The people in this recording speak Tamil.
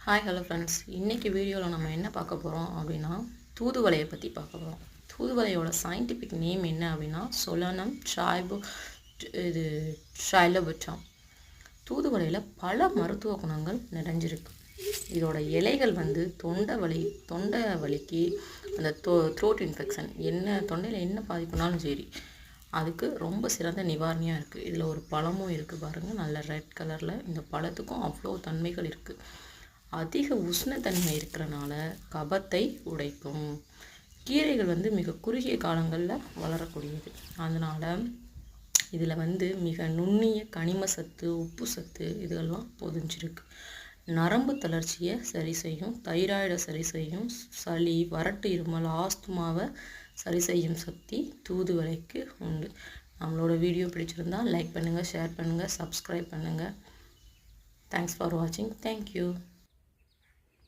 ஹாய் ஹலோ ஃப்ரெண்ட்ஸ், இன்றைக்கி வீடியோவில் நம்ம என்ன பார்க்க போகிறோம் அப்படின்னா தூதுவளையை பற்றி பார்க்க போகிறோம். தூதுவளையோட சயின்டிஃபிக் நேம் என்ன அப்படின்னா சொலனம் ட்ரைலோபுட்டாம். தூதுவளையில் பல மருத்துவ குணங்கள் நிறைஞ்சிருக்கு. இதோட இலைகள் தொண்டை வலிக்கு, அந்த த்ரோட் இன்ஃபெக்ஷன், தொண்டையில் என்ன பாதிப்புனாலும் சரி, அதுக்கு ரொம்ப சிறந்த நிவாரணியாக இருக்குது. இதில் ஒரு பழமும் இருக்குது பாருங்கள், நல்ல ரெட் கலரில். இந்த பழத்துக்கும் அவ்வளோ தன்மைகள் இருக்குது. அதிக உஷ்ணத்தன்மை இருக்கிறனால கபத்தை உடைக்கும். கீரைகள் மிக குறுகிய காலங்களில் வளரக்கூடியது. அதனால் இதில் மிக நுண்ணிய கனிம சத்து, உப்பு சத்து இதெல்லாம் பொதிஞ்சிருக்கு. நரம்பு தளர்ச்சியை சரி செய்யும், தைராய்டை சரி செய்யும், சளி, வறட்டு இருமல், ஆஸ்துமாவை சரி செய்யும் சக்தி தூதுவளைக்கு உண்டு. நம்மளோட வீடியோ பிடிச்சிருந்தால் லைக் பண்ணுங்கள், ஷேர் பண்ணுங்கள், சப்ஸ்கிரைப் பண்ணுங்கள். தேங்க்ஸ் ஃபார் வாட்சிங். தேங்க்யூ.